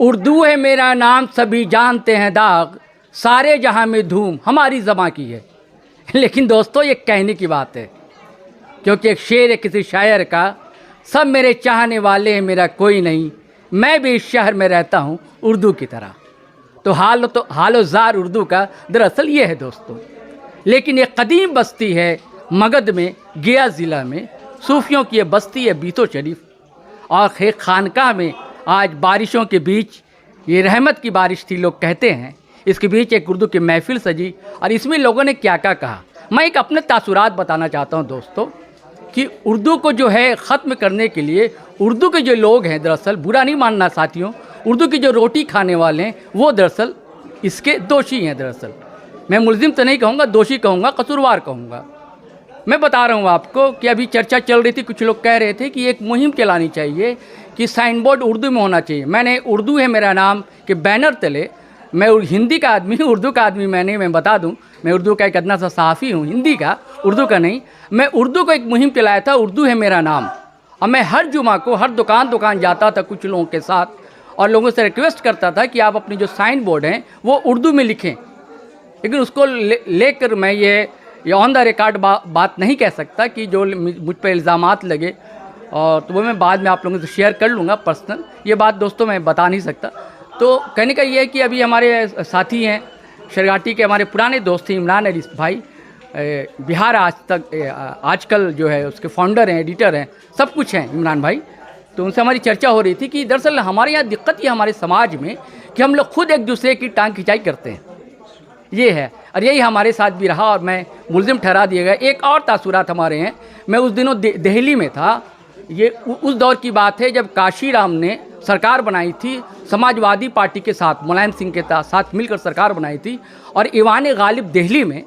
उर्दू है मेरा नाम सभी जानते हैं दाग, सारे जहां में धूम हमारी ज़बां की है। लेकिन दोस्तों ये कहने की बात है, क्योंकि एक शेर है किसी शायर का, सब मेरे चाहने वाले हैं मेरा कोई नहीं, मैं भी इस शहर में रहता हूँ उर्दू की तरह। तो हालो ज़ार उर्दू का दरअसल ये है दोस्तों। लेकिन एक कदीम बस्ती है मगध में, गया ज़िला में, सूफियों की ये बस्ती है बीतो शरीफ। और एक खानकाह में आज बारिशों के बीच, ये रहमत की बारिश थी लोग कहते हैं, इसके बीच एक उर्दू की महफिल सजी और इसमें लोगों ने क्या क्या कहा। मैं एक अपने तासुरात बताना चाहता हूँ दोस्तों कि उर्दू को जो है ख़त्म करने के लिए उर्दू के जो लोग हैं, दरअसल बुरा नहीं मानना साथियों, उर्दू की जो रोटी खाने वाले हैं वो दरअसल इसके दोषी हैं। दरअसल मैं मुल्ज़िम तो नहीं कहूँगा, दोषी कहूँगा, कसूरवार कहूँगा। मैं बता रहा हूँ आपको कि अभी चर्चा चल रही थी, कुछ लोग कह रहे थे कि एक मुहिम चलानी चाहिए कि साइन बोर्ड उर्दू में होना चाहिए। मैंने उर्दू है मेरा नाम के बैनर तले, मैं हिंदी का आदमी हूँ, उर्दू का आदमी मैं बता दूँ, मैं उर्दू का एक अदना सा सहाफ़ी हूँ, हिंदी का, उर्दू का नहीं। मैं उर्दू को एक मुहिम चलाया था, उर्दू है मेरा नाम। और मैं हर जुमा को हर दुकान जाता था कुछ लोगों के साथ और लोगों से रिक्वेस्ट करता था कि आप अपनी जो साइन बोर्ड हैं वो उर्दू में लिखें। लेकिन उसको लेकर मैं ये ऑन द रिकॉर्ड बात नहीं कह सकता कि जो मुझ पर इल्ज़ामात लगे, और तो वो मैं बाद में आप लोगों से शेयर कर लूँगा पर्सनल, ये बात दोस्तों मैं बता नहीं सकता। तो कहने का ये है कि अभी हमारे साथी हैं शरगाटी के, हमारे पुराने दोस्त हैं इमरान अली भाई, बिहार आजकल जो है उसके फाउंडर हैं, एडिटर हैं, सब कुछ हैं इमरान भाई। तो उनसे हमारी चर्चा हो रही थी कि दरअसल हमारे यहाँ दिक्कत ये हमारे समाज में कि हम लोग खुद एक दूसरे की टांग खिंचाई करते हैं, ये है। और यही हमारे साथ भी रहा और मैं मुल्ज़िम ठहरा दिया गया। एक और तासुरात हमारे हैं, मैं उस दिनों दिल्ली में था, ये उस दौर की बात है जब काशीराम ने सरकार बनाई थी समाजवादी पार्टी के साथ, मुलायम सिंह के साथ मिलकर सरकार बनाई थी। और ईवान गालिब दिल्ली में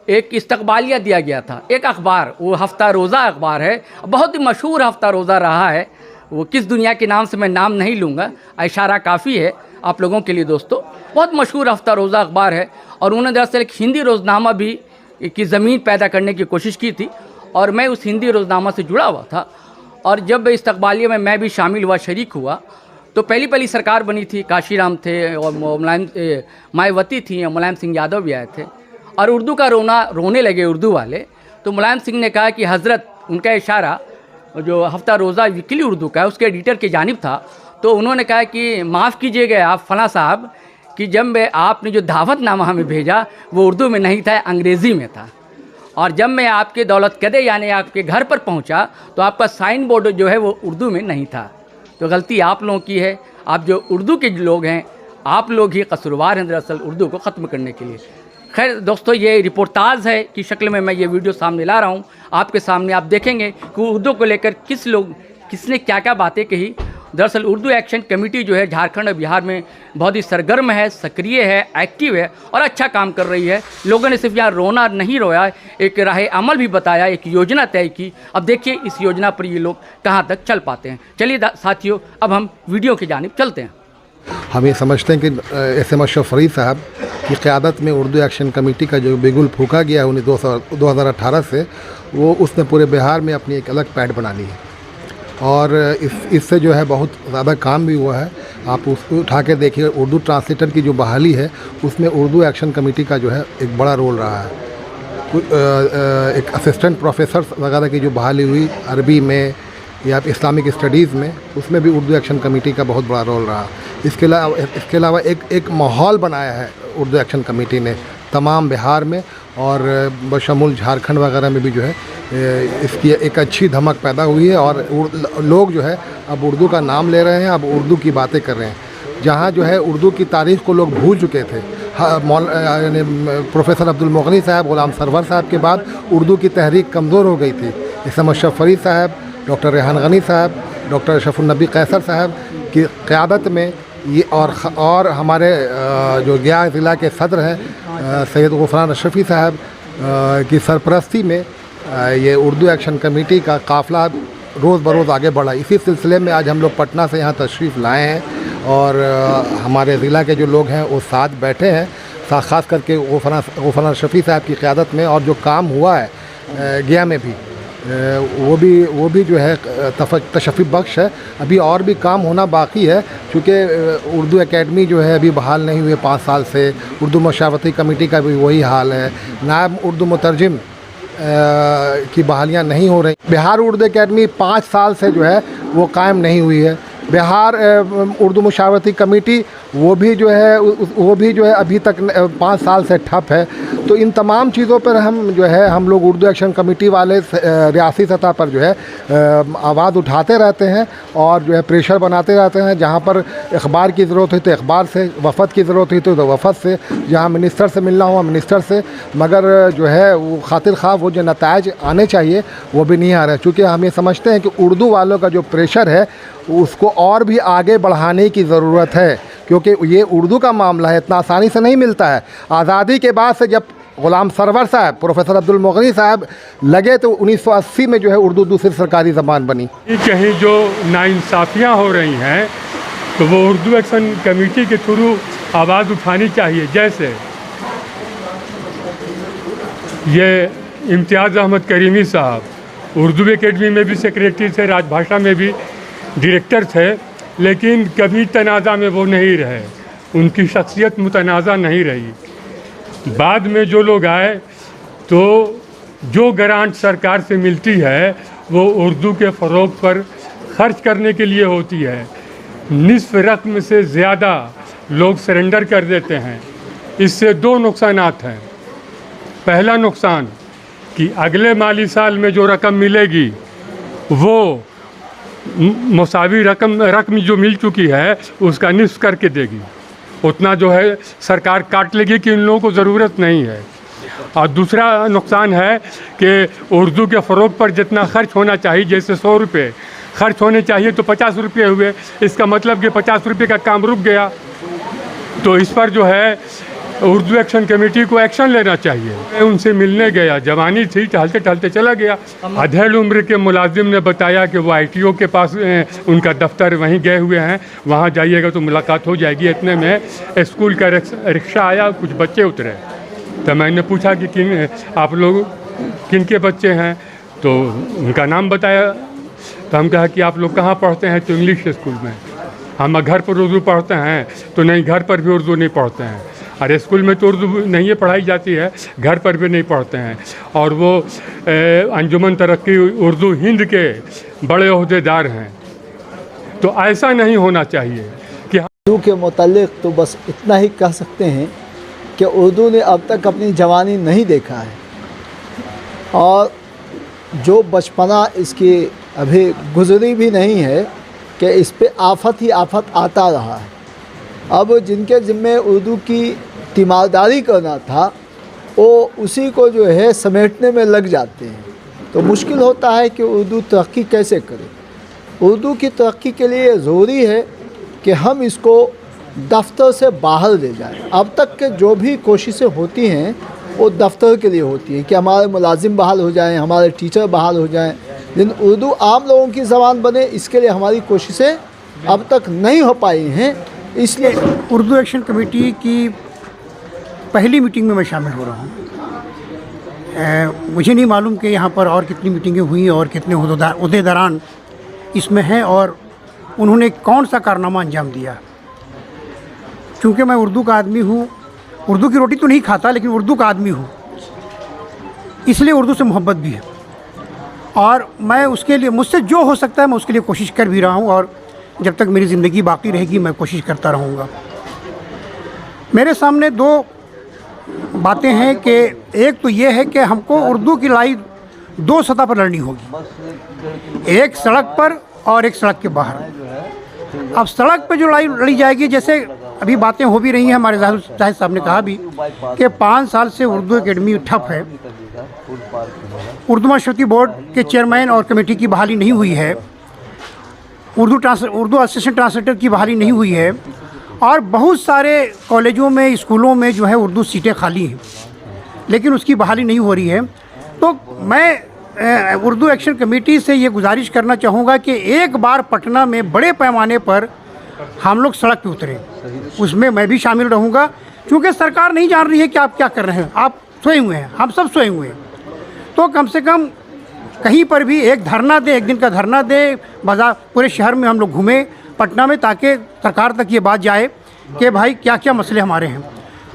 एक इस्तकबालिया दिया गया था, एक अखबार, वो हफ्ता रोज़ा अखबार है, बहुत ही मशहूर हफ्ता रोज़ा रहा है। वो किस दुनिया के नाम से मैं नाम नहीं लूँगा, इशारा काफ़ी है आप लोगों के लिए दोस्तों। बहुत मशहूर हफ्ता रोज़ा अखबार है और उन्होंने दरअसल एक हिंदी रोज़नामा भी की ज़मीन पैदा करने की कोशिश की थी और मैं उस हिंदी रोज़नामा से जुड़ा हुआ था। और जब इस्तकबालिया में मैं भी शामिल हुआ, शरीक हुआ, तो पहली सरकार बनी थी, काशीराम थे और मायावती थी, मुलायम सिंह यादव भी आए थे और उर्दू का रोने लगे उर्दू वाले। तो मुलायम सिंह ने कहा कि हज़रत, उनका इशारा जो हफ्ता रोज़ा वीकली उर्दू का है उसके एडिटर की जानिब था, तो उन्होंने कहा कि माफ़ कीजिएगा आप फला साहब कि जब आपने जो दावतनामा हमें भेजा वो उर्दू में नहीं था, अंग्रेज़ी में था। और जब मैं आपके दौलत कदे यानी आपके घर पर पहुंचा तो आपका साइन बोर्ड जो है वो उर्दू में नहीं था। तो गलती आप लोगों की है, आप जो उर्दू के लोग हैं आप लोग ही कसूरवार हैं दरअसल उर्दू को ख़त्म करने के लिए। खैर दोस्तों, ये रिपोर्टाज है कि शक्ल में मैं ये वीडियो सामने ला रहा हूँ आपके सामने। आप देखेंगे कि उर्दू को लेकर किसने क्या क्या बातें कही। दरअसल उर्दू एक्शन कमेटी जो है झारखंड और बिहार में बहुत ही सरगर्म है, सक्रिय है, एक्टिव है और अच्छा काम कर रही है। लोगों ने सिर्फ यहाँ रोना नहीं रोया, एक राह अमल भी बताया, एक योजना तय की। अब देखिए इस योजना पर ये लोग कहाँ तक चल पाते हैं। चलिए साथियों, अब हम वीडियो की जानिब चलते हैं। हम ये समझते हैं कि एस.एम. अशरफ फरीद साहब की क़यादत में उर्दू एक्शन कमेटी का जो बिगुल फूका गया है 2018 से, वो उसने पूरे बिहार में अपनी एक अलग पैठ बना ली है और इससे जो है बहुत ज़्यादा काम भी हुआ है। आप उसको उठा के देखिए, उर्दू ट्रांसलेटर की जो बहाली है उसमें उर्दू एक्शन कमेटी का जो है एक बड़ा रोल रहा है। एक असिस्टेंट प्रोफेसर वगैरह की जो बहाली हुई अरबी में या इस्लामिक स्टडीज़ में, उसमें भी उर्दू एक्शन कमेटी का बहुत बड़ा रोल रहा। इसके अलावा एक माहौल बनाया है उर्दू एक्शन कमेटी ने तमाम बिहार में और बशमूल झारखंड वगैरह में भी जो है इसकी एक अच्छी धमक पैदा हुई है और लोग जो है अब उर्दू का नाम ले रहे हैं, अब उर्दू की बातें कर रहे हैं। जहाँ जो है उर्दू की तारीख़ को लोग भूल चुके थे, प्रोफेसर अब्दुल मुगनी साहब, गुलाम सरवर साहब के बाद उर्दू की तहरीक कमज़ोर हो गई थी। एस.एम. अशरफ फरीद साहब, डॉक्टर रेहान गनी साहब, डॉक्टर अशरफुल नबी कैसर साहब की क़यादत में ये और हमारे जो गया ज़िला के सदर हैं सैयद गुफरान अशरफी साहब की सरपरस्ती में ये उर्दू एक्शन कमेटी का काफ़िला रोज़ बरोज़ आगे बढ़ा। इसी सिलसिले में आज हम लोग पटना से यहाँ तशरीफ़ लाए हैं और हमारे ज़िला के जो लोग हैं वो साथ बैठे हैं, ख़ास करके गुफरान अशरफी साहब की क़यादत में। और जो काम हुआ है गया में भी, वो भी जो है तशफ़ी बख्श है। अभी और भी काम होना बाकी है, क्योंकि उर्दू एकेडमी जो है अभी बहाल नहीं हुए 5 साल से। उर्दू मशावरती कमेटी का भी वही हाल है। नायब उर्दू मुतरजिम की बहालियाँ नहीं हो रही। बिहार उर्दू एकेडमी 5 साल से जो है वो कायम नहीं हुई है। बिहार उर्दू मुशावरती कमेटी वो भी जो है अभी तक 5 साल से ठप है। तो इन तमाम चीज़ों पर हम लोग उर्दू एक्शन कमेटी वाले रियासी सतह पर जो है आवाज़ उठाते रहते हैं और जो है प्रेशर बनाते रहते हैं। जहाँ पर अखबार की ज़रूरत हुई तो अखबार से, वफ़द की ज़रूरत हुई तो वफ़द से, जहाँ मिनिस्टर से मिलना हुआ मिनिस्टर से, मगर जो है वो खातिर ख़्वाह वो जो नताइज आने चाहिए वो भी नहीं आ रहे। चूँकि हम ये समझते हैं कि उर्दू वालों का जो प्रेशर है उसको और भी आगे बढ़ाने की ज़रूरत है, क्योंकि ये उर्दू का मामला है, इतना आसानी से नहीं मिलता है। आज़ादी के बाद से जब ग़ुलाम सरवर साहब, प्रोफेसर अब्दुल मुग़नी साहब लगे तो 1980 में जो है उर्दू दूसरी सरकारी ज़बान बनी। कहीं जो नाइंसाफ़ियाँ हो रही हैं तो वो उर्दू एक्शन कमेटी के थ्रू आवाज़ उठानी चाहिए। जैसे ये इम्तियाज़ अहमद करीमी साहब उर्दू एकेडमी में भी सेक्रेटरी थे, राजभाषा में भी डायरेक्टर थे, लेकिन कभी तनाज़ा में वो नहीं रहे, उनकी शख्सियत मुतनाज़ा नहीं रही। बाद में जो लोग आए तो जो ग्रांट सरकार से मिलती है वो उर्दू के फ़रोग़ पर ख़र्च करने के लिए होती है। निस्फ़ रकम से ज़्यादा लोग सरेंडर कर देते हैं। इससे 2 नुकसानात हैं। पहला नुकसान कि अगले माली साल में जो रकम मिलेगी वो मुसावी रकम जो मिल चुकी है उसका निस्फ़ करके देगी। उतना जो है सरकार काट लेगी कि इन लोगों को ज़रूरत नहीं है। और दूसरा नुकसान है कि उर्दू के फ़रोग़ पर जितना ख़र्च होना चाहिए, जैसे 100 रुपये खर्च होने चाहिए तो 50 रुपये हुए, इसका मतलब कि 50 रुपये का काम रुक गया। तो इस पर जो है उर्दू एक्शन कमेटी को एक्शन लेना चाहिए। मैं उनसे मिलने गया, जवानी थी, टहलते टहलते चला गया। अधेड़ उम्र के मुलाजिम ने बताया कि वो ITO के पास उनका दफ्तर वहीं गए हुए हैं, वहाँ जाइएगा तो मुलाकात हो जाएगी। इतने में स्कूल का रिक्शा आया, कुछ बच्चे उतरे। तो मैंने पूछा कि आप लोग किन के बच्चे हैं, तो उनका नाम बताया। तो हम कहा कि आप लोग कहाँ पढ़ते हैं, तो इंग्लिश स्कूल में। हम घर पर उर्दू पढ़ते हैं, तो नहीं, घर पर भी उर्दू नहीं पढ़ते हैं। अरे स्कूल में तो उर्दू नहीं है पढ़ाई जाती है, घर पर भी नहीं पढ़ते हैं। और वो अंजुमन तरक्की उर्दू हिंद के बड़े ओहदेदार हैं। तो ऐसा नहीं होना चाहिए कि उर्दू के मुतालिक तो बस इतना ही कह सकते हैं कि उर्दू ने अब तक अपनी जवानी नहीं देखा है और जो बचपना इसकी अभी गुजरी भी नहीं है कि इस पे आफत ही आफत आता रहा है। अब जिनके ज़िम्मे उर्दू की तीमारदारी करना था वो उसी को जो है समेटने में लग जाते हैं। तो मुश्किल होता है कि उर्दू तरक्की कैसे करे। उर्दू की तरक्की के लिए ज़रूरी है कि हम इसको दफ्तर से बाहर ले जाएं। अब तक के जो भी कोशिशें होती हैं वो दफ्तर के लिए होती हैं कि हमारे मुलाजिम बहाल हो जाएं, हमारे टीचर बहाल हो जाएं, लेकिन उर्दू आम लोगों की ज़बान बने, इसके लिए हमारी कोशिशें अब तक नहीं हो पाई हैं। इसलिए उर्दू एक्शन कमेटी की पहली मीटिंग में मैं शामिल हो रहा हूँ। मुझे नहीं मालूम कि यहाँ पर और कितनी मीटिंगें हुई और कितने उहदेदारान इसमें हैं और उन्होंने कौन सा कारनामा अंजाम दिया। क्योंकि मैं उर्दू का आदमी हूँ, उर्दू की रोटी तो नहीं खाता लेकिन उर्दू का आदमी हूँ, इसलिए उर्दू से मोहब्बत भी है और मैं उसके लिए मुझसे जो हो सकता है मैं उसके लिए कोशिश कर भी रहा हूँ और जब तक मेरी ज़िंदगी बाकी रहेगी मैं कोशिश करता रहूँगा। मेरे सामने 2 बातें हैं कि एक तो ये है कि हमको उर्दू की लड़ाई 2 सतह पर लड़नी होगी, एक सड़क पर और एक सड़क के बाहर। अब सड़क पे जो लड़ाई लड़ी जाएगी, जैसे अभी बातें हो भी रही हैं, हमारे जाहिद साहब ने कहा भी कि 5 साल से उर्दू एकेडमी ठप है, उर्दू मशवरती बोर्ड के चेयरमैन और कमेटी की बहाली नहीं हुई है, उर्दू असिस्टेंट ट्रांसलेटर की बहाली नहीं हुई है और बहुत सारे कॉलेजों में, स्कूलों में जो है उर्दू सीटें खाली हैं लेकिन उसकी बहाली नहीं हो रही है। तो मैं उर्दू एक्शन कमेटी से ये गुजारिश करना चाहूँगा कि एक बार पटना में बड़े पैमाने पर हम लोग सड़क पे उतरें, उसमें मैं भी शामिल रहूँगा क्योंकि सरकार नहीं जान रही है कि आप क्या कर रहे हैं। आप सोए हुए हैं, हम सब सोए हुए हैं, तो कम से कम कहीं पर भी एक धरना दे, एक दिन का धरना दे, बाजार पूरे शहर में हम लोग घूमें पटना में, ताकि सरकार तक ये बात जाए कि भाई क्या क्या मसले हमारे हैं।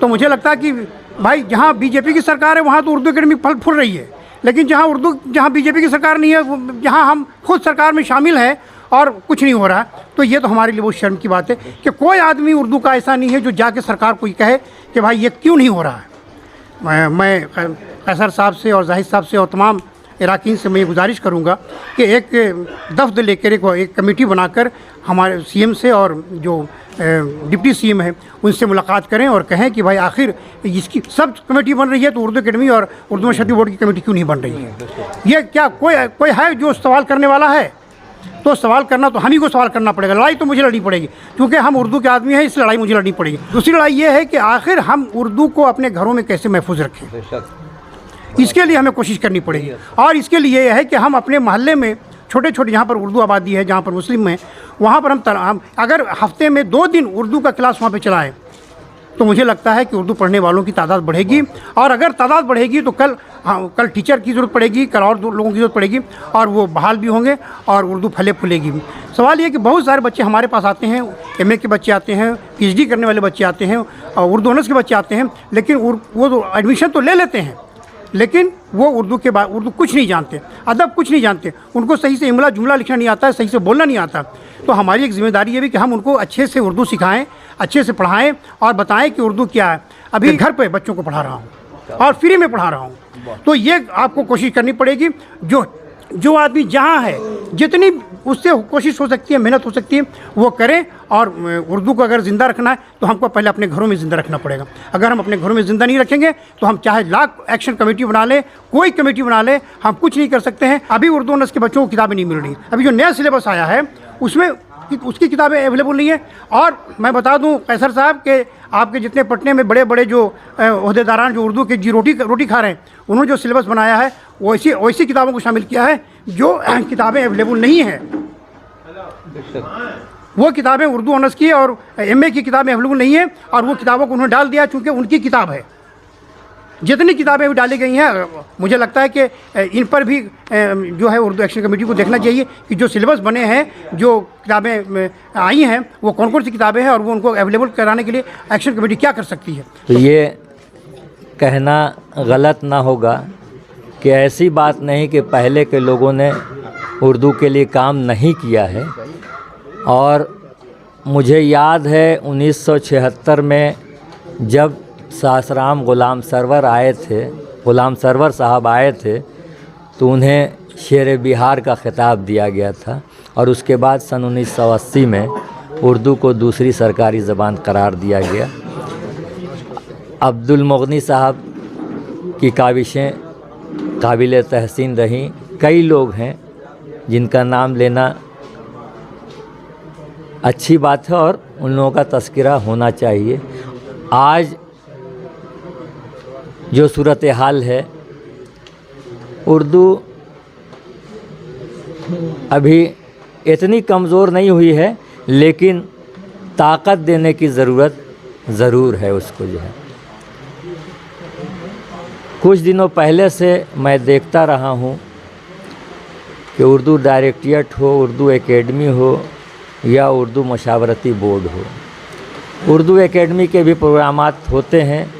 तो मुझे लगता है कि भाई जहाँ बीजेपी की सरकार है वहाँ तो उर्दू अकेडमी फल फूल रही है, लेकिन जहाँ बीजेपी की सरकार नहीं है, जहाँ हम खुद सरकार में शामिल हैं और कुछ नहीं हो रहा है, तो ये तो हमारे लिए बहुत शर्म की बात है कि कोई आदमी उर्दू का ऐसा नहीं है जो जाके सरकार को कहे कि भाई ये क्यों नहीं हो रहा है। मैं कैसर साहब से और जाहिद साहब से और तमाम इराकीन से मैं ये गुजारिश करूँगा कि एक दफ्तर लेकर एक कमेटी बनाकर हमारे सीएम से और जो डिप्टी सीएम है उनसे मुलाकात करें और कहें कि भाई आखिर इसकी सब कमेटी बन रही है तो उर्दू अकेडमी और उर्दू मशहदी बोर्ड की कमेटी क्यों नहीं बन रही है। ये क्या कोई है जो सवाल करने वाला है? तो सवाल करना तो हम ही को सवाल करना पड़ेगा। लड़ाई तो मुझे लड़नी पड़ेगी क्योंकि हम उर्दू के आदमी हैं, इस लड़ाई मुझे लड़नी पड़ेगी। दूसरी लड़ाई ये है कि आखिर हम उर्दू को अपने घरों में कैसे महफूज रखें, इसके लिए हमें कोशिश करनी पड़ेगी। और इसके लिए यह है कि हम अपने मोहल्ले में छोटे छोटे जहाँ पर उर्दू आबादी है, जहाँ पर मुस्लिम है, वहाँ पर हम अगर हफ्ते में 2 दिन उर्दू का क्लास वहाँ पे चलाएं तो मुझे लगता है कि उर्दू पढ़ने वालों की तादाद बढ़ेगी। और अगर तादाद बढ़ेगी तो कल टीचर की ज़रूरत पड़ेगी, कल और लोगों की ज़रूरत पड़ेगी और वो बहाल भी होंगे और उर्दू फले फूलेगी। सवाल ये कि बहुत सारे बच्चे हमारे पास आते हैं, एमए के बच्चे आते हैं, पीएचडी करने वाले बच्चे आते हैं और उर्दू ऑनर्स के बच्चे आते हैं, लेकिन वो तो एडमिशन तो ले लेते हैं, लेकिन वो उर्दू के बाद उर्दू कुछ नहीं जानते, अदब कुछ नहीं जानते, उनको सही से इमला जुमला लिखना नहीं आता है, सही से बोलना नहीं आता। तो हमारी एक जिम्मेदारी ये भी कि हम उनको अच्छे से उर्दू सिखाएं, अच्छे से पढ़ाएं और बताएं कि उर्दू क्या है। अभी घर पे बच्चों को पढ़ा रहा हूँ और फ्री में पढ़ा रहा हूँ। तो ये आपको कोशिश करनी पड़ेगी, जो आदमी जहाँ है जितनी उससे कोशिश हो सकती है, मेहनत हो सकती है वो करें। और उर्दू को अगर ज़िंदा रखना है तो हमको पहले अपने घरों में ज़िंदा रखना पड़ेगा। अगर हम अपने घरों में ज़िंदा नहीं रखेंगे तो हम चाहे लाख एक्शन कमेटी बना लें, कोई कमेटी बना लें, हम कुछ नहीं कर सकते हैं। अभी उर्दू ऑनर्स के बच्चों को किताबें नहीं मिल रही। अभी जो नया सिलेबस आया है उसमें उसकी किताबें अवेलेबल नहीं है। और मैं बता दूं कैसर साहब के आपके जितने पटने में बड़े बड़े जो ओहदेदारान जो उर्दू की रोटी खा रहे हैं, उन्होंने जो सिलेबस बनाया है वैसी किताबों को शामिल किया है जो किताबें अवेलेबल नहीं हैं। वो किताबें उर्दू ऑनर्स की और एमए की किताबें अवेलेबल नहीं है और वो किताबों को उन्होंने डाल दिया चूँकि उनकी किताब है। जितनी किताबें भी डाली गई हैं, मुझे लगता है कि इन पर भी जो है उर्दू एक्शन कमेटी को देखना चाहिए कि जो सिलेबस बने हैं, जो किताबें आई हैं, वो कौन कौन सी किताबें हैं और वो उनको अवेलेबल कराने के लिए एक्शन कमेटी क्या कर सकती है। तो ये कहना गलत ना होगा कि ऐसी बात नहीं कि पहले के लोगों ने उर्दू के लिए काम नहीं किया है। और मुझे याद है 1976 में जब सासराम गुलाम सरवर साहब आए थे तो उन्हें शेर बिहार का खिताब दिया गया था। और उसके बाद सन 1980 में उर्दू को दूसरी सरकारी ज़बान करार दिया गया। अब्दुल मुग़नी साहब की काविशें काबिल तहसीन रहीं। कई लोग हैं जिनका नाम लेना अच्छी बात है और उन लोगों का तज़किरा होना चाहिए। आज जो सूरत हाल है, उर्दू अभी इतनी कमज़ोर नहीं हुई है, लेकिन ताकत देने की ज़रूरत ज़रूर है उसको जो है। कुछ दिनों पहले से मैं देखता रहा हूँ कि उर्दू डायरेक्टरेट हो, उर्दू एकेडमी हो या उर्दू मशावरती बोर्ड हो, उर्दू एकेडमी के भी प्रोग्रामात होते हैं।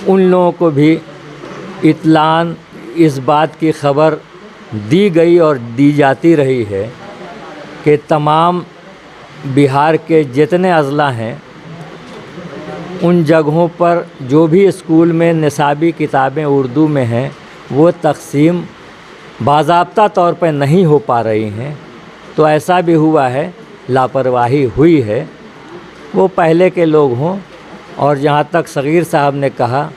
उन लोगों को भी इत्लान इस बात की खबर दी गई और दी जाती रही है कि तमाम बिहार के जितने अज़ला हैं उन जगहों पर जो भी स्कूल में निसाबी किताबें उर्दू में हैं वो तक़सीम बाज़ाब्ता तौर पर नहीं हो पा रही हैं। तो ऐसा भी हुआ है, लापरवाही हुई है, वो पहले के लोग हों। और जहाँ तक सग़ीर साहब ने कहा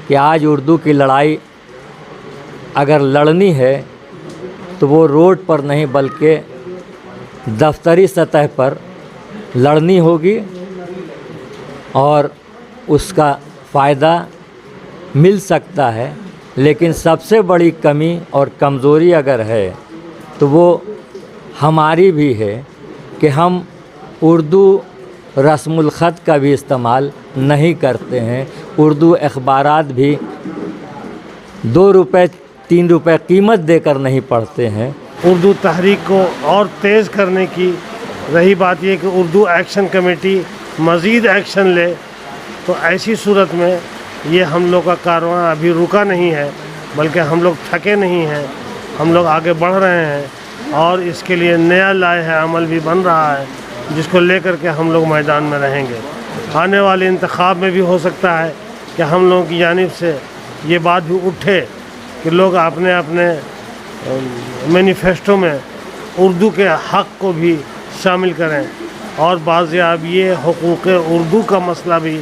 कि आज उर्दू की लड़ाई अगर लड़नी है तो वो रोड पर नहीं बल्कि दफ्तरी सतह पर लड़नी होगी और उसका फ़ायदा मिल सकता है। लेकिन सबसे बड़ी कमी और कमज़ोरी अगर है तो वो हमारी भी है कि हम उर्दू रस्मुल ख़त का भी इस्तेमाल नहीं करते हैं। उर्दू अखबारात भी 2 रुपए 3 रुपए कीमत देकर नहीं पढ़ते हैं। उर्दू तहरीक को और तेज़ करने की रही बात ये कि उर्दू एक्शन कमेटी मज़ीद एक्शन ले, तो ऐसी सूरत में ये हम लोग का कारवां अभी रुका नहीं है, बल्कि हम लोग थके नहीं हैं, हम लोग आगे बढ़ रहे हैं और इसके लिए नया लाए है अमल भी बन रहा है, जिसको लेकर के हम लोग मैदान में रहेंगे। आने वाले इंतखाब में भी हो सकता है कि हम लोगों की जानिब से ये बात भी उठे कि लोग अपने अपने मैनिफेस्टो में उर्दू के हक़ को भी शामिल करें और बाज़ियाब ये हुकूक़ उर्दू का मसला भी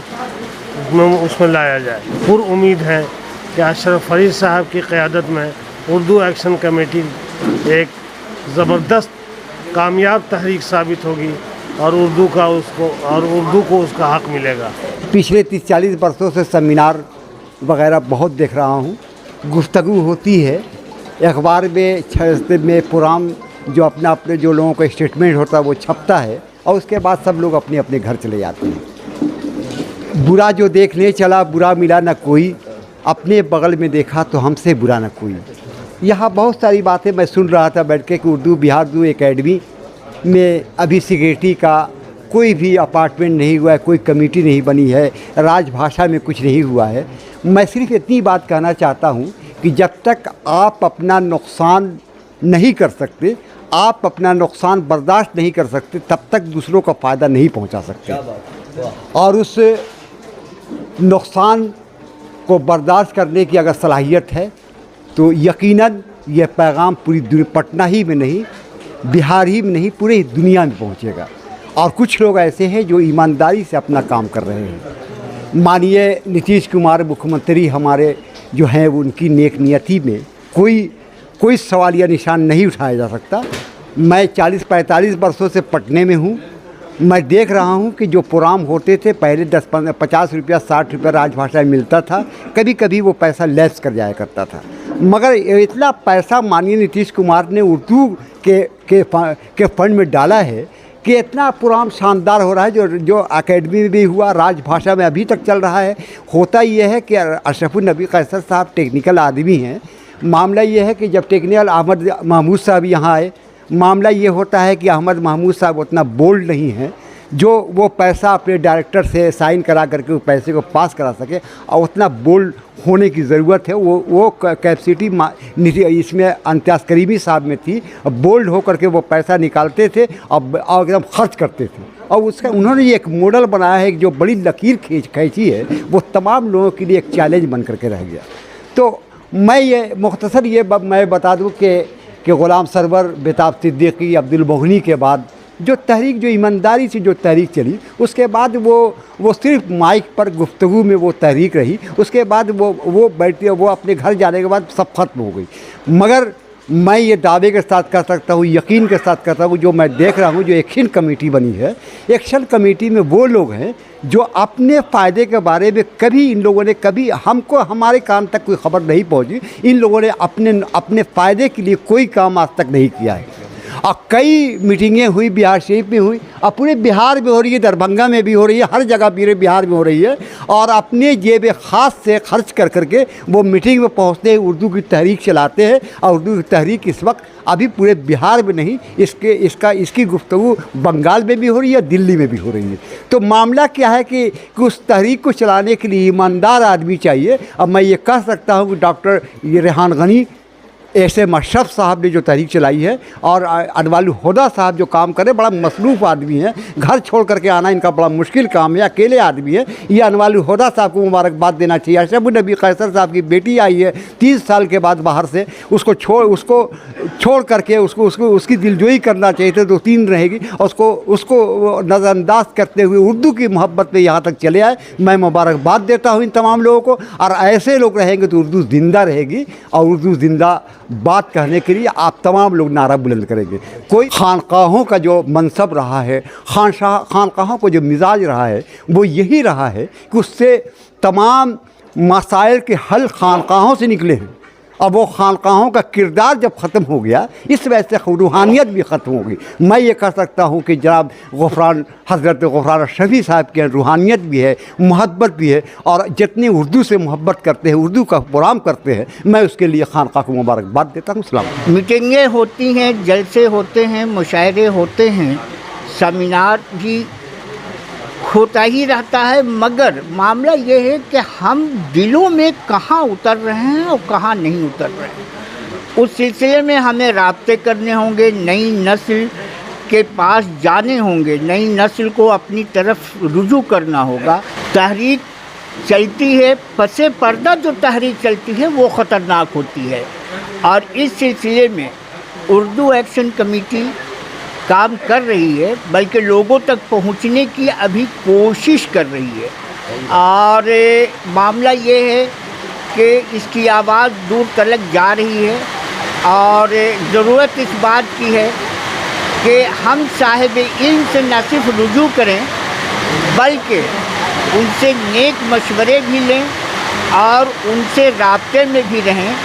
उसमें लाया जाए। पुर उम्मीद है कि अशरफ फरीद साहब की क़यादत में उर्दू एक्शन कमेटी एक ज़बरदस्त कामयाब तहरीक साबित होगी और उर्दू को उसका हक़ मिलेगा। पिछले 30-40 वर्षों से सेमिनार वगैरह बहुत देख रहा हूँ, गुफ्तगू होती है, अखबार में प्रोग्राम जो अपने जो लोगों का स्टेटमेंट होता है वो छपता है और उसके बाद सब लोग अपने अपने घर चले जाते हैं। बुरा जो देखने चला बुरा मिला न कोई, अपने बगल में देखा तो हमसे बुरा न कोई। यहाँ बहुत सारी बातें मैं सुन रहा था बैठ के कि बिहार उर्दू एकेडमी में अभी सिक्योरिटी का कोई भी अपार्टमेंट नहीं हुआ है, कोई कमेटी नहीं बनी है, राजभाषा में कुछ नहीं हुआ है। मैं सिर्फ इतनी बात कहना चाहता हूँ कि जब तक आप अपना नुकसान नहीं कर सकते, आप अपना नुकसान बर्दाश्त नहीं कर सकते, तब तक दूसरों का फ़ायदा नहीं पहुंचा सकते। और उस नुकसान को बर्दाश्त करने की अगर सलाहियत है तो यकीनन ये पैगाम पूरी पटना ही में नहीं, बिहार ही में नहीं, पूरी दुनिया में पहुंचेगा। और कुछ लोग ऐसे हैं जो ईमानदारी से अपना काम कर रहे हैं। माननीय नीतीश कुमार मुख्यमंत्री हमारे जो हैं, उनकी नेक नियति में कोई सवालिया निशान नहीं उठाया जा सकता। मैं 40-45 वर्षों से पटने में हूँ। मैं देख रहा हूँ कि जो प्रोग्राम होते थे पहले 10-50 रुपया 60 रुपया राजभाषा में मिलता था, कभी कभी वो पैसा लेस कर जाया करता था, मगर इतना पैसा माननीय नीतीश कुमार ने उर्दू के फंड में डाला है कि इतना प्रोग्राम शानदार हो रहा है। जो एकेडमी में भी हुआ, राजभाषा में अभी तक चल रहा है। होता यह है कि अशरफुल नबी कैसर साहब टेक्निकल आदमी हैं। मामला ये है कि जब टेक्निकल अहमद महमूद साहब यहाँ आए, मामला ये होता है कि अहमद महमूद साहब उतना बोल्ड नहीं हैं जो वो पैसा अपने डायरेक्टर से साइन करा करके उस पैसे को पास करा सके, और उतना बोल्ड होने की ज़रूरत है। वो कैपेसिटी इसमें इम्तियाज़ करीमी साहब में थी। बोल्ड होकर के वो पैसा निकालते थे और एकदम खर्च करते थे, और उसका उन्होंने एक मॉडल बनाया है जो बड़ी लकीर खींची है, वो तमाम लोगों के लिए एक चैलेंज बन करके रह गया। तो मैं ये मुख्तसर मैं बता दूं कि ग़ुलाम सरवर, बेताब सिद्दीकी, अब्दुल मोगनी के बाद जो तहरीक, जो ईमानदारी से जो तहरीक चली, उसके बाद वो सिर्फ माइक पर गुफ्तगू में वो तहरीक रही। उसके बाद वो बैठते, वो अपने घर जाने के बाद सब खत्म हो गई। मगर मैं ये दावे के साथ कर सकता हूँ, यकीन के साथ करता हूँ, जो मैं देख रहा हूँ, जो एक्शन कमेटी बनी है, एक्शन कमेटी में वो लोग हैं जो अपने फ़ायदे के बारे में कभी इन लोगों ने हमको हमारे कान तक कोई खबर नहीं पहुँची। इन लोगों ने अपने फ़ायदे के लिए कोई काम आज तक नहीं किया है। और कई मीटिंगें हुई, बिहार शरीफ में हुई, और पूरे बिहार में हो रही है, दरभंगा में भी हो रही है, हर जगह पूरे बिहार में हो रही है। और अपने जेब ख़ास से खर्च कर करके वो मीटिंग में पहुंचते हैं, उर्दू की तहरीक चलाते हैं। और उर्दू की तहरीक इस वक्त अभी पूरे बिहार में नहीं, इसकी गुफ्तगू बंगाल में भी हो रही है, दिल्ली में भी हो रही है। तो मामला क्या है कि उस तहरीक को चलाने के लिए ईमानदार आदमी चाहिए। अब मैं ये कह सकता हूँ कि डॉक्टर रेहान गनी, एस.एम. अशरफ साहब ने जो तहरीक चलाई है, और अनवारुल हुदा साहब जो काम करे, बड़ा मसरूफ़ आदमी है, घर छोड़ करके आना इनका बड़ा मुश्किल काम है, अकेले आदमी है। ये अनवारुल हुदा साहब को मुबारकबाद देना चाहिए। अशरफुल नबी कैसर साहब की बेटी आई है 30 साल के बाद बाहर से, उसको छोड़ करके उसकी दिलजोई करना चाहिए थे, 2-3 रहेगी, और उसको नज़रअंदाज करते हुए उर्दू की मोहब्बत में यहाँ तक चले आए। मैं मुबारकबाद देता हूँ इन तमाम लोगों को। और ऐसे लोग रहेंगे तो उर्दू ज़िंदा रहेगी, और उर्दू ज़िंदा बात कहने के लिए आप तमाम लोग नारा बुलंद करेंगे। कोई खानकाहों का जो मनसब रहा है, खानकाहों को जो मिजाज रहा है, वो यही रहा है कि उससे तमाम मसाइल के हल खानकाहों से निकले हैं। अब वो खानकाहों का किरदार जब ख़त्म हो गया, इस वजह से रूहानियत भी ख़त्म हो गई। मैं ये कह सकता हूँ कि जनाब गफरान हज़रत गफरान शफ़ी साहब के रूहानियत भी है, मोहब्बत भी है, और जितनी उर्दू से मोहब्बत करते हैं, उर्दू का प्रोग्राम करते हैं, मैं उसके लिए खानका को मुबारकबाद देता हूँ। सलाम। मीटिंगें होती हैं, जलसे होते हैं, मुशायरे होते हैं, सेमिनार भी होता ही रहता है, मगर मामला ये है कि हम दिलों में कहाँ उतर रहे हैं और कहाँ नहीं उतर रहे हैं। उस सिलसिले में हमें राब्ते करने होंगे, नई नस्ल के पास जाने होंगे, नई नस्ल को अपनी तरफ रुजू करना होगा। तहरीक चलती है, पसे पर्दा जो तहरीक चलती है वो ख़तरनाक होती है, और इस सिलसिले में उर्दू एक्शन कमेटी काम कर रही है, बल्कि लोगों तक पहुंचने की अभी कोशिश कर रही है। और मामला ये है कि इसकी आवाज़ दूर तलक जा रही है, और ज़रूरत इस बात की है कि हम साहिब इल्म से न सिर्फ रुजू करें, बल्कि उनसे नेक मशवरे भी लें और उनसे राब्ते में भी रहें।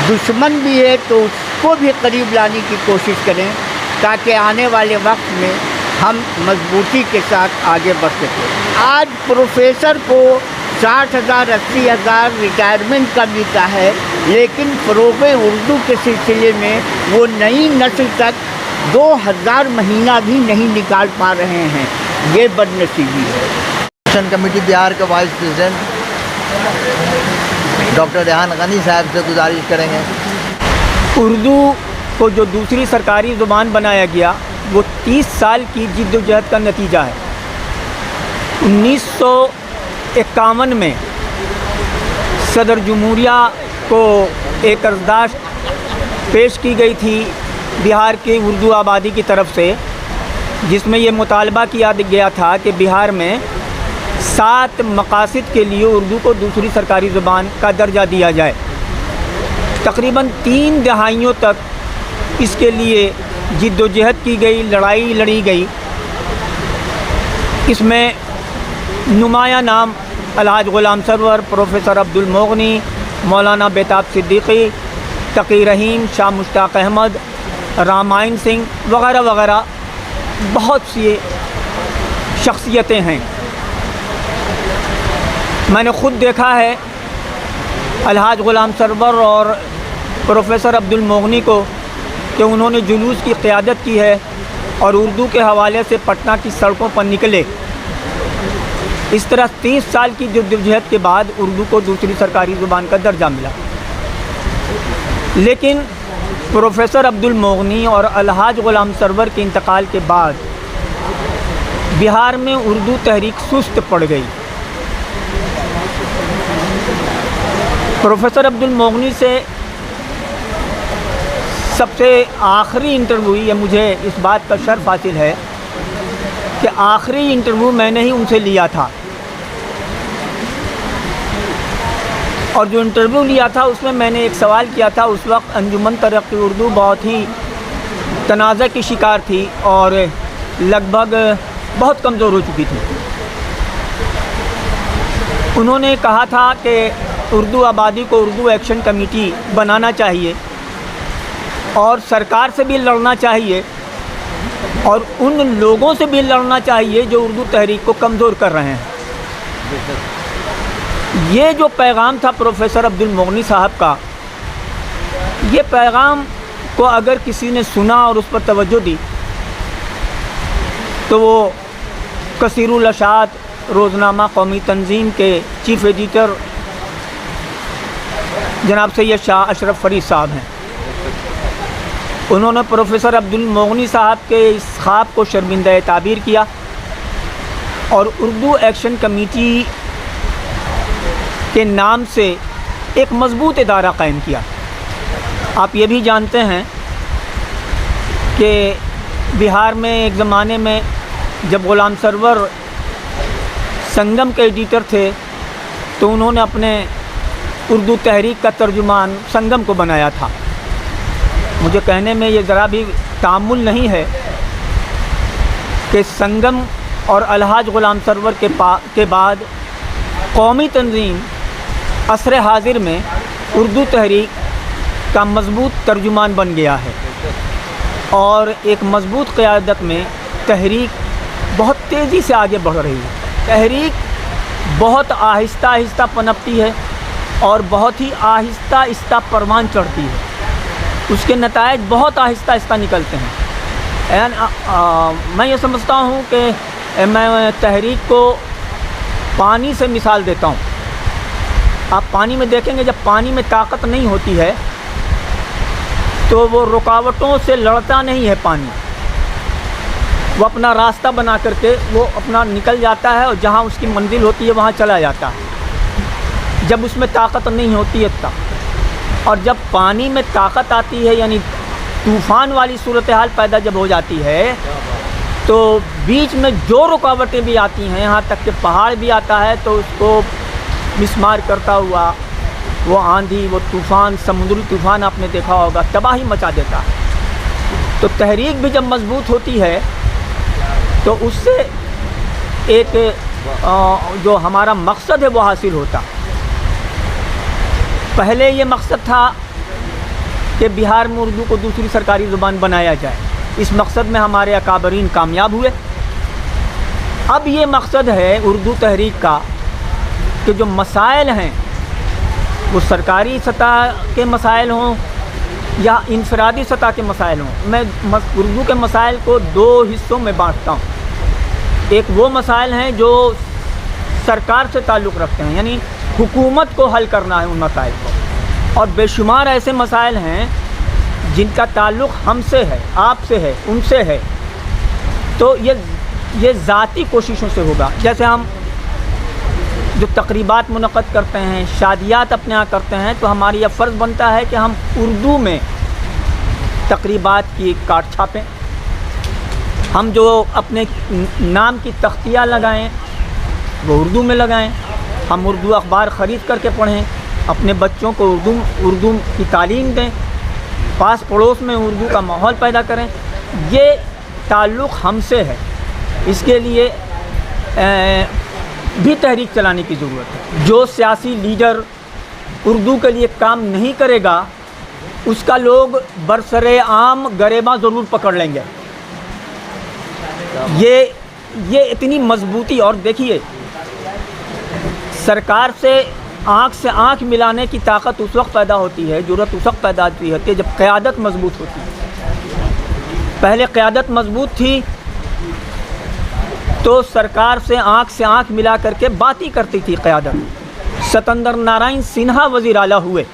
दुश्मन भी है तो उसको भी करीब लाने की कोशिश करें, ताकि आने वाले वक्त में हम मजबूती के साथ आगे बढ़ सकें। आज प्रोफेसर को 60,000 80,000 रिटायरमेंट का मिलता है, लेकिन फ़रोग़ उर्दू के सिलसिले में वो नई नस्ल तक 2,000 महीना भी नहीं निकाल पा रहे हैं। ये बदनसीबी है। एक्शन कमेटी बिहार के vice president doctor Rehan Gani साहब से गुजारिश करेंगे। उर्दू को जो दूसरी सरकारी ज़ुबान बनाया गया वो 30 साल की जिद्दोजहद का नतीजा है। 1951 में सदर जमहूरिया को एक अर्ज़दाश्त पेश की गई थी बिहार की उर्दू आबादी की तरफ से, जिसमें ये मुतालबा किया गया था कि बिहार में 7 मकासद के लिए उर्दू को दूसरी सरकारी ज़ुबान का दर्जा दिया जाए। तकरीबन 3 दहाइयों तक इसके लिए जिद्दोजहद की गई, लड़ाई लड़ी गई। इसमें नुमाया नाम अलहाज ग़ुलाम सरवर, प्रोफेसर अब्दुल मोगनी, मौलाना बेताब सिद्दीकी, तकी रहीम, शाह मुश्ताक अहमद, रामायण सिंह वगैरह वगैरह बहुत सी शख्सियतें हैं। मैंने ख़ुद देखा है अलहाज ग़ुलाम सरवर और प्रोफेसर अब्दुल मोगनी को कि उन्होंने जुलूस की क़यादत की है और उर्दू के हवाले से पटना की सड़कों पर निकले। इस तरह 30 साल की जद्दोजहद के बाद उर्दू को दूसरी सरकारी ज़ुबान का दर्जा मिला। लेकिन प्रोफेसर अब्दुल मोगनी और अलहाज ग़ुलाम सरवर के इंतकाल के बाद बिहार में उर्दू तहरीक सुस्त पड़ गई। प्रोफेसर अब्दुल मोगनी से सबसे आखिरी इंटरव्यू, ये मुझे इस बात का शर्फ हासिल है कि आखिरी इंटरव्यू मैंने ही उनसे लिया था, और जो इंटरव्यू लिया था उसमें मैंने एक सवाल किया था। उस वक्त अंजुमन तरक्की उर्दू बहुत ही तनाज़ा की शिकार थी और लगभग बहुत कमज़ोर हो चुकी थी। उन्होंने कहा था कि उर्दू आबादी को उर्दू एक्शन कमेटी बनाना चाहिए और सरकार से भी लड़ना चाहिए और उन लोगों से भी लड़ना चाहिए जो उर्दू तहरीक को कमज़ोर कर रहे हैं। ये जो पैगाम था प्रोफेसर अब्दुल मोगनी साहब का, ये पैगाम को अगर किसी ने सुना और उस पर तवज्जो दी तो वो कसीरुल अशात रोज़नामा कौमी तंजीम के चीफ़ एडिटर जनाब सैयद शाह अशरफ फरीद साहब हैं। उन्होंने प्रोफेसर अब्दुल मोगनी साहब के इस ख्वाब को शर्मिंदा ताबीर किया और उर्दू एक्शन कमेटी के नाम से एक मज़बूत इदारा कायम किया। आप ये भी जानते हैं कि बिहार में एक ज़माने में जब ग़ुलाम सरवर संगम के एडिटर थे तो उन्होंने अपने उर्दू तहरीक का तर्जुमान संगम को बनाया था। मुझे कहने में ये ज़रा भी तामुल नहीं है कि संगम और अलहाज ग़ुलाम सरवर के बाद कौमी तंजीम असर हाजिर में उर्दू तहरीक का मजबूत तर्जुमान बन गया है और एक मजबूत क़यादत में तहरीक बहुत तेज़ी से आगे बढ़ रही है। तहरीक बहुत आहिस्ता आहिस्ता पनपती है और बहुत ही आहिस्ता आहिस्ता परवान चढ़ती है, उसके नतायज बहुत आहिस्ता आहिस्ता निकलते हैं। मैं ये समझता हूँ कि मैं तहरीक को पानी से मिसाल देता हूँ। आप पानी में देखेंगे, जब पानी में ताकत नहीं होती है तो वो रुकावटों से लड़ता नहीं है पानी, वो अपना रास्ता बना करके वो अपना निकल जाता है और जहाँ उसकी मंजिल होती है वहाँ चला जाता है, जब उसमें ताकत नहीं होती है तब। और जब पानी में ताकत आती है, यानी तूफ़ान वाली सूरत हाल पैदा जब हो जाती है, तो बीच में जो रुकावटें भी आती हैं, यहाँ तक कि पहाड़ भी आता है तो उसको मिसमार करता हुआ वो आंधी, वो तूफ़ान, समुद्री तूफ़ान आपने देखा होगा, तबाही मचा देता है। तो तहरीक भी जब मजबूत होती है तो उससे एक जो हमारा मकसद है वो हासिल होता। पहले ये मकसद था कि बिहार में उर्दू को दूसरी सरकारी ज़ुबान बनाया जाए, इस मकसद में हमारे अकाबरीन कामयाब हुए। अब ये मकसद है उर्दू तहरीक का कि जो मसाइल हैं वो सरकारी सतह के मसाइल हों या इनफरादी सतह के मसाइल हों। मैं उर्दू के मसाइल को दो हिस्सों में बांटता हूँ। एक वो मसाइल हैं जो सरकार से ताल्लुक़ रखते हैं, यानी हुकूमत को हल करना है उन मसाइल को, और बेशुमार ऐसे मसाइल हैं जिनका ताल्लुक़ हमसे है, आपसे है, उनसे है। तो ये ज़ाती कोशिशों से होगा। जैसे हम जो तकरीबात मुनक़्क़द करते हैं, शादियात अपने यहाँ करते हैं, तो हमारी यह फ़र्ज़ बनता है कि हम उर्दू में तकरीबात की कार्ड छापें, हम जो अपने नाम की तख्तियाँ लगाएं वो उर्दू में लगाएं, हम उर्दू अखबार ख़रीद करके पढ़ें, अपने बच्चों को उर्दू की तालीम दें, पास पड़ोस में उर्दू का माहौल पैदा करें। ये ताल्लुक़ हमसे है, इसके लिए भी तहरीक चलाने की ज़रूरत है। जो सियासी लीडर उर्दू के लिए काम नहीं करेगा उसका लोग बरसरे आम गरेबा ज़रूर पकड़ लेंगे। ये इतनी मजबूती, और देखिए सरकार से आँख मिलाने की ताकत उस वक्त पैदा होती है, ज़रूरत उस वक्त पैदा होती है जब क़यादत मजबूत होती है। पहले क़यादत मजबूत थी तो सरकार से आँख मिला करके बात ही करती थी क़यादत। सत्येंद्र नारायण सिन्हा वज़ीर आला हुए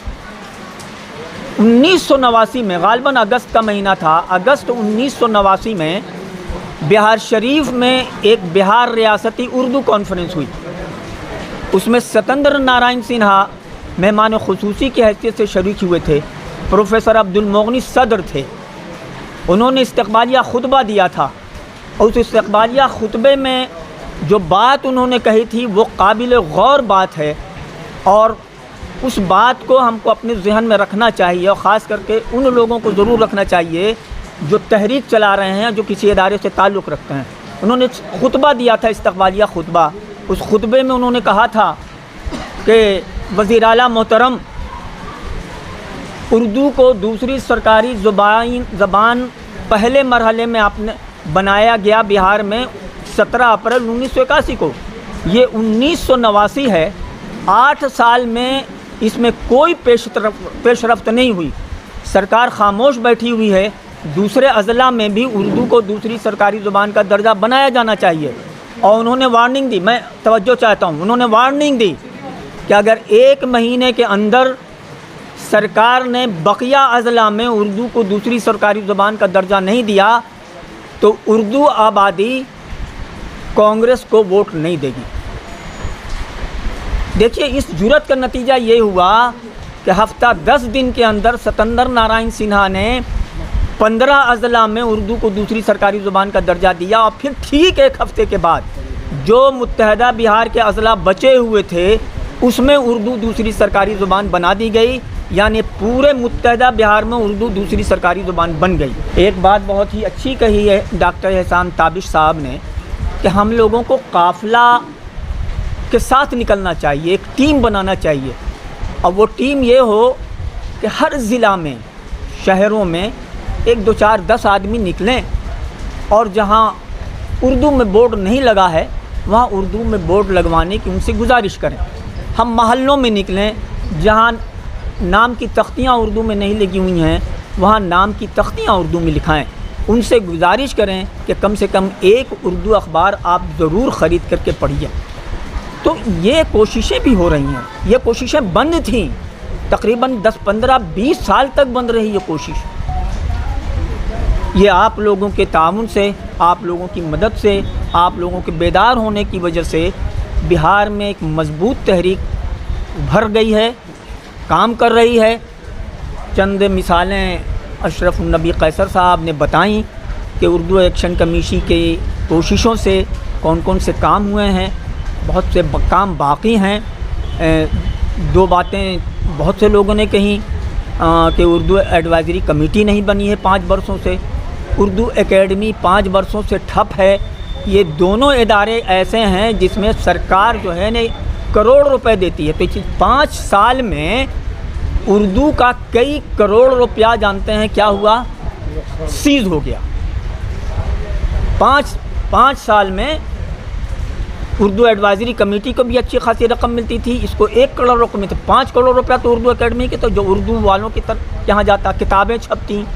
1989 में, गालिबन अगस्त का महीना था, अगस्त 1989 में बिहार शरीफ में एक बिहार रियासती उर्दू कॉन्फ्रेंस हुई। उसमें सत्येंद्र नारायण सिन्हा मेहमान ख़ुसूसी की हैसियत से शरीक हुए थे। प्रोफेसर अब्दुल मोगनी सदर थे। उन्होंने इस्तक़बालिया खुतबा दिया था और उस इस्तक़बालिया खुतबे में जो बात उन्होंने कही थी वो काबिल गौर बात है और उस बात को हमको अपने ज़हन में रखना चाहिए, और ख़ास करके उन लोगों को ज़रूर रखना चाहिए जो तहरीक चला रहे हैं, जो किसी इदारे से ताल्लुक़ रखते हैं। उन्होंने खुतबा दिया था, इस्तक़बालिया खुतबा। उस खुतबे में उन्होंने कहा था कि वज़ीर आला मोहतरम, उर्दू को दूसरी सरकारी ज़बान पहले मरहले में आपने बनाया गया बिहार में 17 अप्रैल 1981 को। ये 1989 है, 8 साल में इसमें कोई पेशरफ्त नहीं हुई। सरकार खामोश बैठी हुई है। दूसरे अज़ला में भी उर्दू को दूसरी सरकारी ज़ुबान का दर्जा बनाया जाना चाहिए। और उन्होंने वार्निंग दी, मैं तवज्जो चाहता हूँ, उन्होंने वार्निंग दी कि अगर 1 महीने के अंदर सरकार ने बकिया अज़ला में उर्दू को दूसरी सरकारी ज़ुबान का दर्जा नहीं दिया तो उर्दू आबादी कांग्रेस को वोट नहीं देगी। देखिए, इस जुर्रत का नतीजा ये हुआ कि हफ्ता 10 दिन के अंदर सत्येंद्र नारायण सिन्हा ने 15 अज़ला में उर्दू को दूसरी सरकारी ज़ुबान का दर्जा दिया, और फिर ठीक 1 हफ्ते के बाद जो मुत्तहदा बिहार के अज़ला बचे हुए थे उसमें उर्दू दूसरी सरकारी ज़ुबान बना दी गई, यानी पूरे मुत्तहदा बिहार में उर्दू दूसरी सरकारी ज़ुबान बन गई। एक बात बहुत ही अच्छी कही है डॉक्टर एहसान ताबिश साहब ने कि हम लोगों को काफ़िला के साथ निकलना चाहिए, एक टीम बनाना चाहिए। अब वो टीम ये हो कि हर ज़िला में, शहरों में 1, 2, 4, 10 आदमी निकलें और जहाँ उर्दू में बोर्ड नहीं लगा है वहाँ उर्दू में बोर्ड लगवाने की उनसे गुजारिश करें। हम मोहल्लों में निकलें, जहाँ नाम की तख्तियाँ उर्दू में नहीं लगी हुई हैं वहाँ नाम की तख्तियाँ उर्दू में लिखाएं। उनसे गुजारिश करें कि कम से कम एक उर्दू अखबार आप ज़रूर ख़रीद करके पढ़िए। तो ये कोशिशें भी हो रही हैं, ये कोशिशें बंद थीं, तकरीबन 10, 15, 20 साल तक बंद रही ये कोशिश। ये आप लोगों के ताउन से, आप लोगों की मदद से, आप लोगों के बेदार होने की वजह से बिहार में एक मजबूत तहरीक उभर गई है, काम कर रही है। चंद मिसालें अशरफ नबी कैसर साहब ने बताई कि उर्दू एक्शन कमेटी के कोशिशों से कौन कौन से काम हुए हैं, बहुत से काम बाकी हैं। 2 बातें बहुत से लोगों ने कही कि उर्दू एडवाइज़री कमेटी नहीं बनी है 5 वर्षों से, उर्दू एकेडमी 5 वर्षों से ठप है। ये दोनों इदारे ऐसे हैं जिसमें सरकार जो है ने करोड़ रुपए देती है, तो 5 साल में उर्दू का कई करोड़ रुपया जानते हैं क्या हुआ, सीज हो गया। 5 साल में उर्दू एडवाइज़री कमेटी को भी अच्छी खासी रकम मिलती थी, इसको 1 करोड़ रकम मिलती, 5 करोड़ रुपया तो उर्दू एकेडमी के, तो जो उर्दू वालों की तरफ यहाँ जाता, किताबें छपती,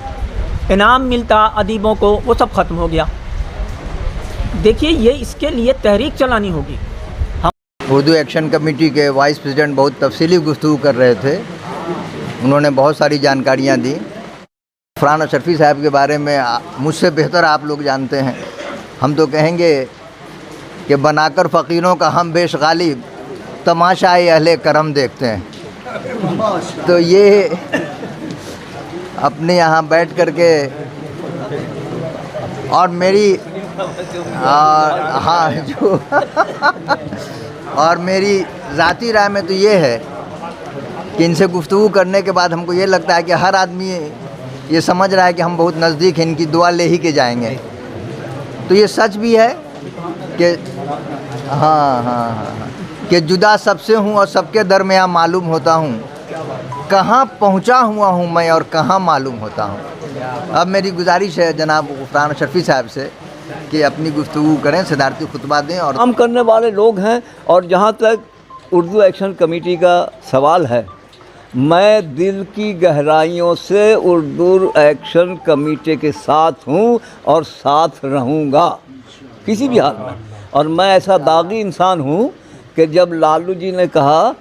इनाम मिलता अदीबों को, वो सब ख़त्म हो गया। देखिए ये इसके लिए तहरीक चलानी होगी। उर्दू एक्शन कमेटी के वाइस प्रेसिडेंट बहुत तफसीली गुफ्तगू कर रहे थे, उन्होंने बहुत सारी जानकारियाँ दी। फरहान अशरफी साहब के बारे में मुझसे बेहतर आप लोग जानते हैं। हम तो कहेंगे कि बनाकर फ़कीरों का हम बेश गालिब तमाशाए अहले करम देखते हैं। तो ये अपने यहाँ बैठ कर के और मेरी हाँ जो और मेरी ज़ाती राय में तो ये है कि इनसे गुफ्तगू करने के बाद हमको ये लगता है कि हर आदमी ये समझ रहा है कि हम बहुत नज़दीक हैं, इनकी दुआ ले ही के जाएंगे। तो ये सच भी है कि हाँ कि जुदा सबसे हूँ और सबके दरमियाँ मालूम होता हूँ, कहाँ पहुँचा हुआ हूँ मैं और कहाँ मालूम होता हूँ। अब मेरी गुजारिश है जनाब फरहान अशरफी साहब से कि अपनी गुफ्तगू करें, सदारती खुतबा दें और काम करने वाले लोग हैं। और जहाँ तक उर्दू एक्शन कमेटी का सवाल है, मैं दिल की गहराइयों से उर्दू एक्शन कमेटी के साथ हूँ और साथ रहूँगा किसी भी हाल में। और मैं ऐसा दागी इंसान हूँ कि जब लालू जी ने कहा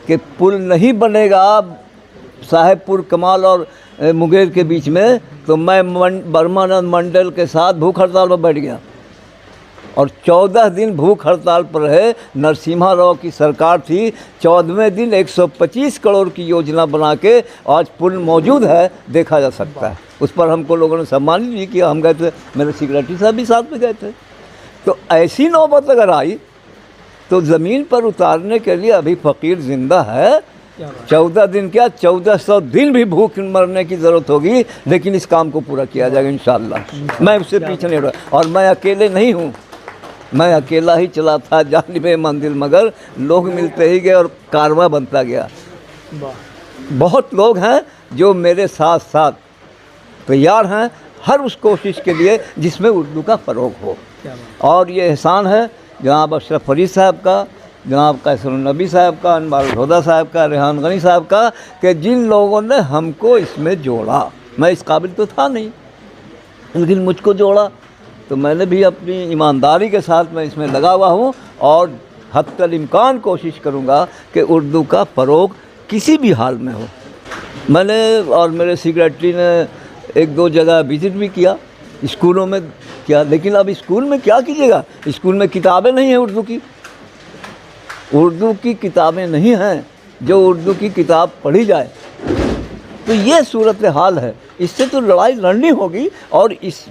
कि पुल नहीं बनेगा साहेबपुर कमाल और मुंगेर के बीच में, तो मैं ब्रह्मानंद मंडल के साथ भूख हड़ताल पर बैठ गया और 14 दिन भूख हड़ताल पर रहे। नरसिम्हा राव की सरकार थी, 14वें दिन 125 करोड़ की योजना बना के आज पुल मौजूद है, देखा जा सकता है। उस पर हमको लोगों ने सम्मानित भी किया, हम गए थे, मेरे सेक्रेटरी साहब भी साथ में गए थे। तो ऐसी नौबत अगर आई तो ज़मीन पर उतारने के लिए अभी फ़कीर ज़िंदा है। 14 दिन क्या 1400 दिन भी भूख मरने की ज़रूरत होगी, लेकिन इस काम को पूरा किया जाएगा इंशाअल्लाह। मैं उससे पीछे नहीं रहा और मैं अकेले नहीं हूँ, मैं अकेला ही चला था जानिबे मंदिर, मगर लोग मिलते ही गए और कारवां बनता गया। बहुत लोग हैं जो मेरे साथ साथ तैयार हैं हर उस कोशिश के लिए जिसमें उर्दू का फ़रोग़ हो। और ये एहसान है जनाब अशरफ फरीद साहब का, जनाब कैसर नबी साहब का, अनवार हुदा साहब का, रेहान गनी साहब का, कि जिन लोगों ने हमको इसमें जोड़ा। मैं इस काबिल तो था नहीं, लेकिन मुझको जोड़ा तो मैंने भी अपनी ईमानदारी के साथ मैं इसमें लगा हुआ हूँ और हत्तल इम्कान कोशिश करूँगा कि उर्दू का फ़रोग़ किसी भी हाल में हो। मैंने और मेरे सेक्रेटरी ने 1-2 जगह विज़िट भी किया, स्कूलों में किया, लेकिन अब स्कूल में क्या कीजिएगा, स्कूल में किताबें नहीं हैं उर्दू की किताबें नहीं हैं जो उर्दू की किताब पढ़ी जाए। तो ये सूरत हाल है, इससे तो लड़ाई लड़नी होगी। और इस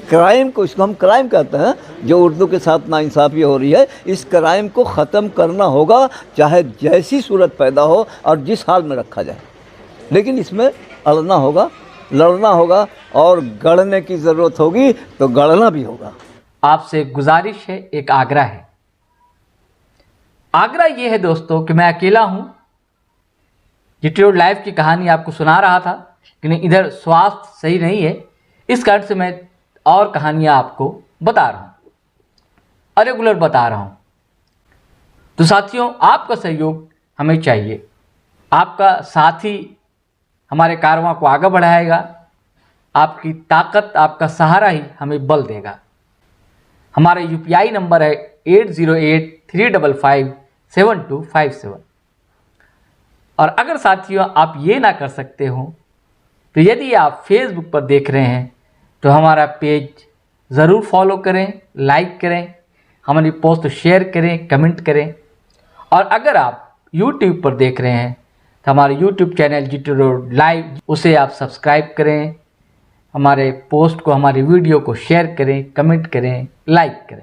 क्राइम को, इसको हम क्राइम कहते हैं, जो उर्दू के साथ नाइंसाफ़ी हो रही है, इस क्राइम को ख़त्म करना होगा, चाहे जैसी सूरत पैदा हो और जिस हाल में रखा जाए। लेकिन इसमें अड़ना होगा, लड़ना होगा और गढ़ने की ज़रूरत होगी तो गढ़ना भी होगा। आपसे गुजारिश है, एक आग्रह है। आग्रह ये है दोस्तों कि मैं अकेला हूँ, जीटी रोड लाइव की कहानी आपको सुना रहा था, लेकिन इधर स्वास्थ्य सही नहीं है, इस कारण से मैं और कहानियाँ आपको बता रहा हूँ और रेगुलर बता रहा हूँ। तो साथियों, आपका सहयोग हमें चाहिए। आपका साथ ही हमारे कारवां को आगे बढ़ाएगा। आपकी ताकत, आपका सहारा ही हमें बल देगा। हमारा UPI नंबर है 8083557257। और अगर साथियों आप ये ना कर सकते हो तो यदि आप फेसबुक पर देख रहे हैं तो हमारा पेज ज़रूर फॉलो करें, लाइक करें, हमारी पोस्ट शेयर करें, कमेंट करें। और अगर आप यूट्यूब पर देख रहे हैं तो हमारे YouTube channel GT road live, उसे आप सब्सक्राइब करें, हमारे पोस्ट को, हमारे वीडियो को शेयर करें, कमेंट करें, लाइक करें।